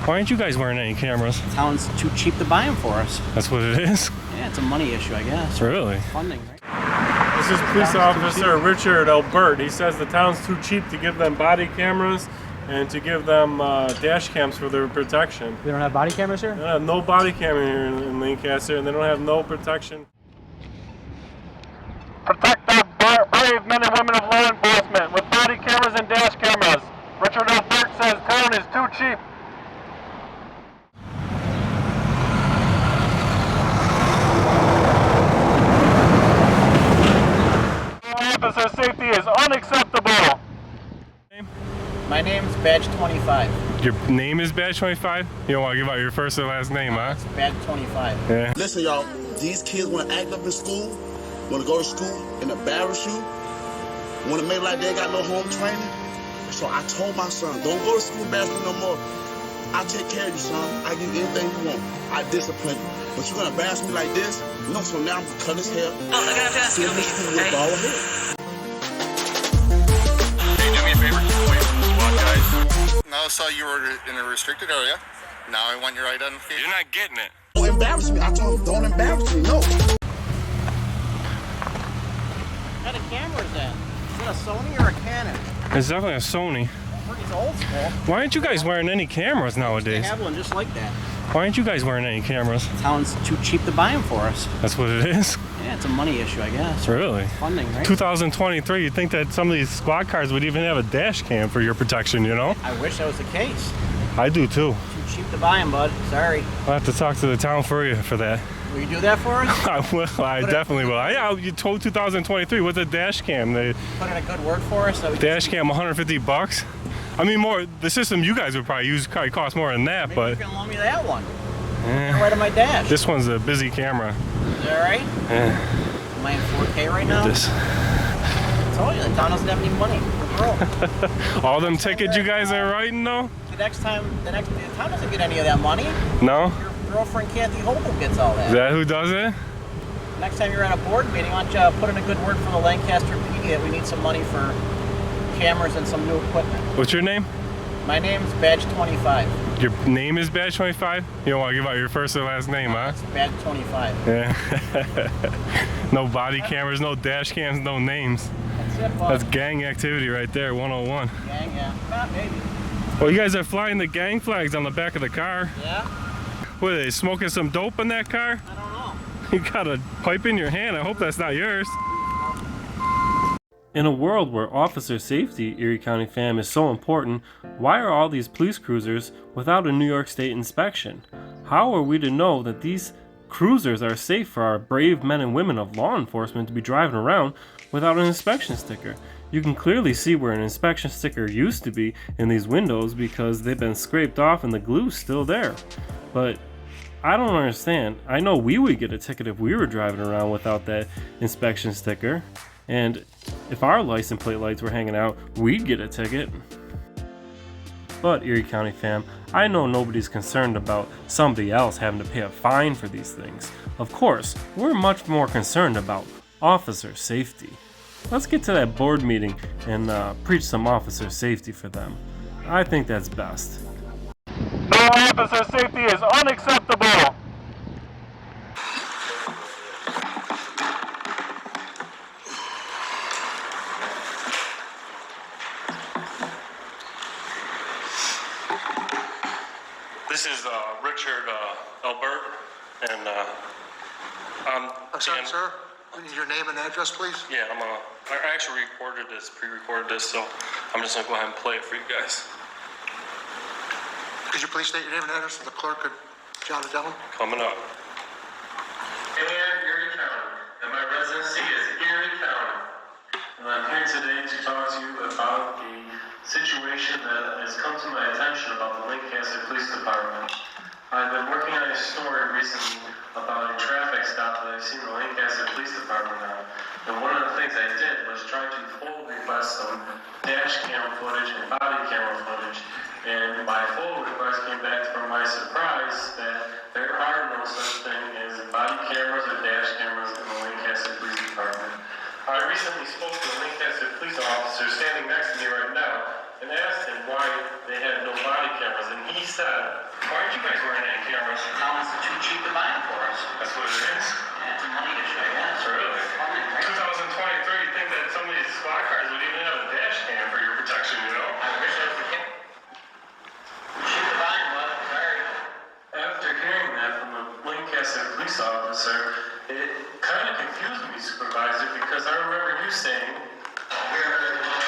Why aren't you guys wearing any cameras? The town's too cheap to buy them for us. That's what it is? Yeah, it's a money issue, I guess. Really? Funding, right? This is police officer Richard Albert. He says the town's too cheap to give them body cameras and to give them dash cams for their protection. We don't have body cameras here? They don't have no body camera here in Lancaster, and they don't have no protection. Protect our brave men and women of law enforcement with body cameras and dash cameras. Richard Albert says town is too cheap. Officer safety is unacceptable. My name's Badge 25. Your name is Badge 25? You don't want to give out your first or last name, huh? It's Badge 25. Yeah. Listen, y'all, these kids want to act up in school, want to go to school and embarrass you, want to make like they got no home training. So I told my son, don't go to school embarrassing no more. I'll take care of you, son. I give you anything you want. I discipline you. But you're going to embarrass me like this? No, so now I'm going to cut his hair. Oh, I gotta ask you. Hey. Hey, do me a favor. Wait for the SWAT guys. Now I saw you were in a restricted area. Now I want your identification. You're not getting it. Don't embarrass me. I told him, don't embarrass me. No. What kind of camera is that? Is it a Sony or a Canon? It's definitely a Sony. It's old school. Why aren't you guys wearing any cameras They nowadays? have one just like that. Why aren't you guys wearing any cameras? The town's too cheap to buy them for us. That's what it is? Yeah, it's a money issue, I guess. Really? Funding, right? 2023, you'd think that some of these squad cars would even have a dash cam for your protection, you know? I wish that was the case. I do too. Too cheap to buy them, bud. Sorry. I'll have to talk to the town for you for that. Will you do that for us? I will. I definitely will. Yeah, you told 2023 with a dash cam. They Put in a good word for us? So we dash cam, $150. I mean, more. The system you guys would probably use probably cost more than that, maybe but you can loan me that one. Right on my dash. this one's a busy camera. Is that right? Am I in 4K right now? This. I told you, the town doesn't have any money. We're broke. All them tickets you guys are writing though? The town doesn't get any of that money. No? Your girlfriend Kathy Hogan gets all that. Is that who does it? Next time you're at a board meeting, why don't you put in a good word for the Lancaster PD that we need some money for cameras and some new equipment. What's your name? My name's Badge 25. Your name is Badge 25? You don't want to give out your first or last name, huh? It's Badge 25. Yeah. No body cameras, no dash cams, no names. That's it, bud. That's gang activity right there, 101. Gang, yeah. Maybe. Well, you guys are flying the gang flags on the back of the car. Yeah? What, are they smoking some dope in that car? I don't know. You got a pipe in your hand. I hope that's not yours. In a world where officer safety, Erie County fam, is so important, why are all these police cruisers without a New York State inspection? How are we to know that these cruisers are safe for our brave men and women of law enforcement to be driving around without an inspection sticker? You can clearly see where an inspection sticker used to be in these windows because they've been scraped off and the glue's still there. But I don't understand. I know we would get a ticket if we were driving around without that inspection sticker. And if our license plate lights were hanging out, we'd get a ticket. But Erie County fam, I know nobody's concerned about somebody else having to pay a fine for these things. Of course, we're much more concerned about officer safety. Let's get to that board meeting and preach some officer safety for them. I think that's best. No officer safety is unacceptable. This is Richard Albert, and I'm sorry, sir. Your name and address, please. Yeah, I actually pre-recorded this, so I'm just gonna go ahead and play it for you guys. Could you please state your name and address so the clerk could jot it down? Coming up. Erie County, and my residency is Erie County. And I'm here today to talk to you about a situation that has come to my attention about the Lancaster Police Department. I've been working on a story recently about a traffic stop that I've seen the Lancaster Police Department on. And one of the things I did was try to full request some dash cam footage and body camera footage. And my full request came back from my surprise that there are no such thing as body cameras or dash cameras in the Lancaster Police Department. I recently spoke to a Lancaster police officer standing next to me right now and asked him why they had no body cameras. And he said Why aren't you guys wearing any cameras? The town is too cheap to buy them for us. That's what it is. Yeah, it's a money issue, I guess. Really? 2023, you think that some of these squad cars would even have a dash cam for your protection, you know? I wish I was the kid. Cheap to buy them, but sorry. After hearing that from the Lancaster police officer, it kind of confused me, Supervisor, because I remember you saying, We are very much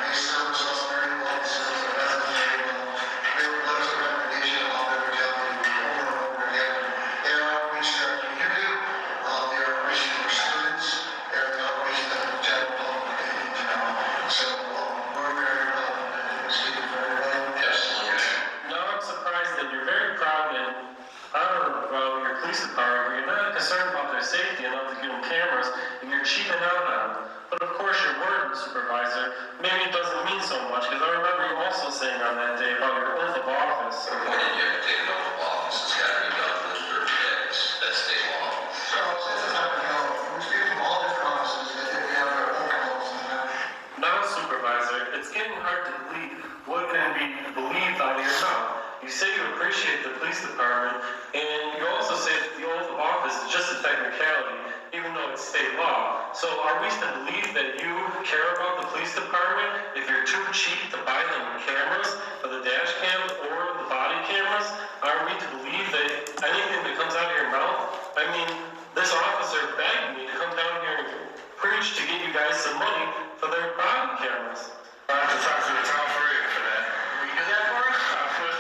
they service us very well, service us very well. They were letters of recommendation of how they were telling you over and over again. They are outreach to our community, they are outreach to our students, they are outreach to the general public in general. So we're very speaking for everybody. yes. Now I'm surprised that you're very proud and honored about your police department. You're not concerned about their safety enough to give them cameras, and you're cheaping out on them. But of course, your word, Supervisor, maybe it doesn't mean so much, because I remember you also saying on that day about your oath of office. When you take an oath of office, it's got to be done within 30 days. That's state law. So since it's happening, we speak from all different offices that they have their own calls. Now, Supervisor, it's getting hard to believe what can be believed out of your mouth. You say you appreciate the police department, and you also say that the oath of office is just a technicality, even though it's state law. So are we to believe that you care about the police department if you're too cheap to buy them cameras for the dash cams or the body cameras? Are we to believe that anything that comes out of your mouth? I mean, this officer begged me to come down here and preach to get you guys some money for their body cameras. I have to talk to the town for that. Will you do that for us?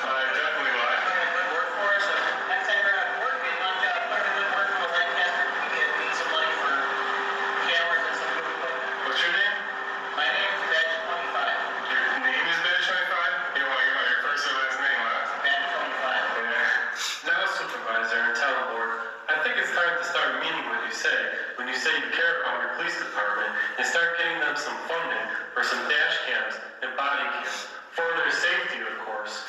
I definitely will. Good work for us. Next time you're at a board meeting, why don't you put in a good word for the Lancaster PD and need some money for cameras and some new equipment. What's your name? My name is Badge 25. Your name is Badge 25? You want your first and last name, huh? Badge 25. Now, Supervisor and Town Board, I think it's time to start meaning what you say when you say you care about your police department and start getting them some funding for some dash cams and body cams for their safety, of course.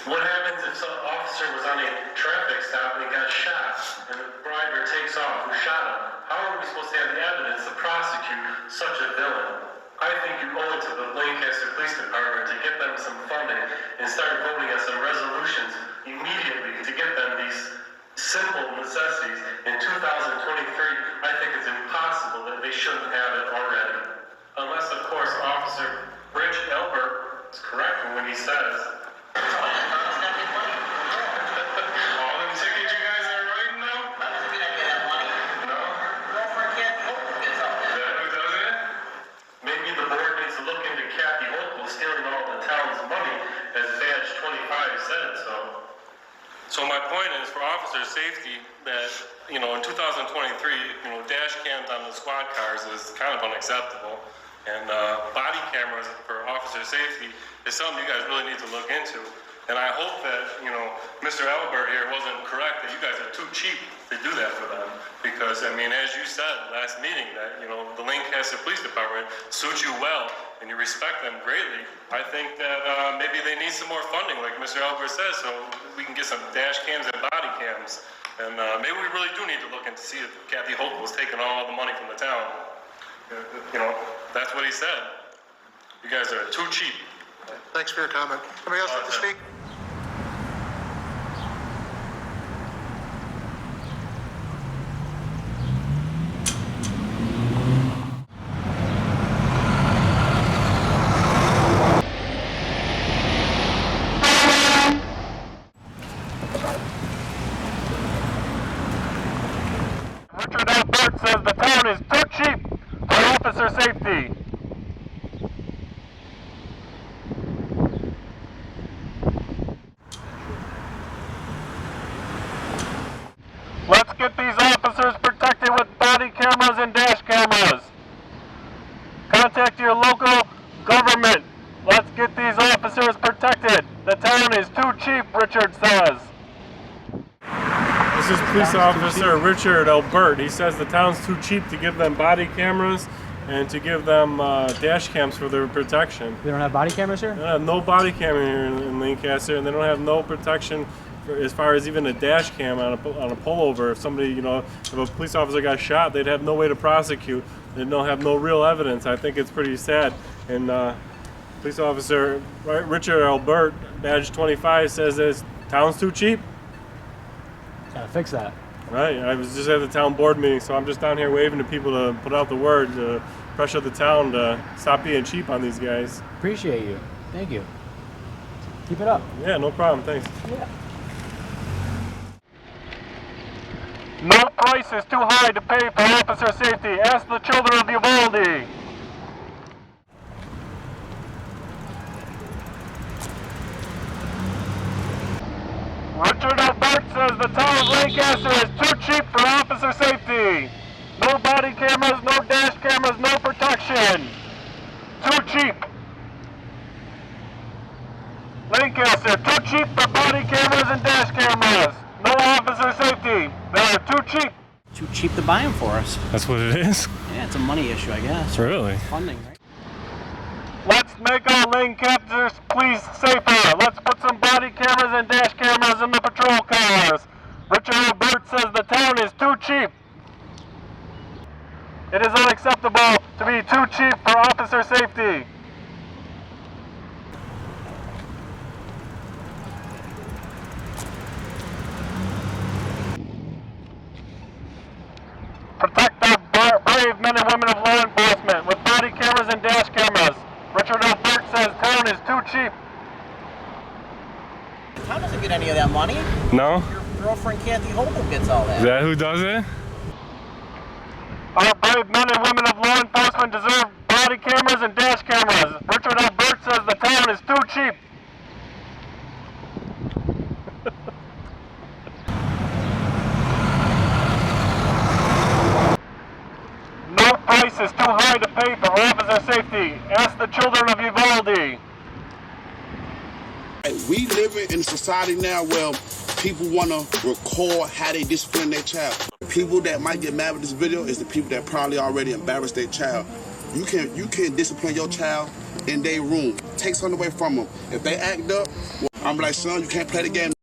What happens if some officer was on a traffic stop and he got shot and the driver takes off who shot him? How are we supposed to have the evidence to prosecute such a villain? I think you owe it to the Lancaster Police Department to get them some funding and start voting on some resolutions immediately to get them these simple necessities. In 2023, I think it's impossible that they shouldn't have it already. Unless, of course, Officer Rich Elbert is correct when he says, All them tickets you guys are writing now? No? Is that who does it? maybe the board needs to look into Kathy Hochul stealing all the town's money, as Badge 25 said so. So my point is, for officer safety, that, in 2023, dash cams on the squad cars is kind of unacceptable. And body cameras for officer safety is something you guys really need to look into. And I hope that, Mr. Albert here wasn't correct, that you guys are too cheap to do that for them. Because, as you said last meeting, that, the Lancaster Police Department suits you well and you respect them greatly. I think that maybe they need some more funding, like Mr. Albert says, so we can get some dash cams and body cams. And maybe we really do need to look and see if Kathy Holt was taking all the money from the town. That's what he said. You guys are too cheap. Thanks for your comment. Anybody else like to speak? Richard Albert says the town is too cheap for officer safety. Let's get these officers protected with body cameras and dash cameras. Contact your local government. Let's get these officers protected. The town is too cheap, Richard says. This is police officer Richard Albert. He says the town's too cheap to give them body cameras and to give them dash cams for their protection. They don't have body cameras here? They don't have no body camera here in Lancaster, and they don't have no protection as far as even a dash cam on a pullover. If somebody, if a police officer got shot, they'd have no way to prosecute. They'd have no real evidence. I think it's pretty sad. And Police officer Richard Albert, badge 25, says this town's too cheap. Gotta fix that. Right, I was just at the town board meeting, so I'm just down here waving to people to put out the word to pressure the town to stop being cheap on these guys. Appreciate you. Thank you. Keep it up. Yeah, no problem, thanks. Yeah. No price is too high to pay for officer safety. Ask the children of Uvalde. Richard Albert says the town of Lancaster is too cheap for officer safety. No body cameras, no dash cameras, no protection. Too cheap. Lancaster, too cheap for body cameras and dash cameras. No officer safety. They are too cheap. Too cheap to buy them for us. That's what it is? Yeah, it's a money issue, I guess. Really? Funding, right? Let's make our Lancasters police safer. Let's put some body cameras and dash cameras in the patrol cars. Richard Albert says the town is too cheap. It is unacceptable to be too cheap for officer safety. Protect our brave men and women of law enforcement with body cameras and dash cameras. Richard Albert says town is too cheap. The town doesn't get any of that money. No? Your girlfriend Kathy Hobo gets all that. Is that who does it? Our brave men and women of law enforcement deserve body cameras and dash cameras. Richard Albert says the town is too cheap. No price is too high to pay for officer safety. Ask the children of Uvalde. We live in a society now where people want to record how they discipline their child. People that might get mad with this video is the people that probably already embarrassed their child. You can discipline your child in their room. Take something away from them. If they act up, I'm like, son, you can't play the game.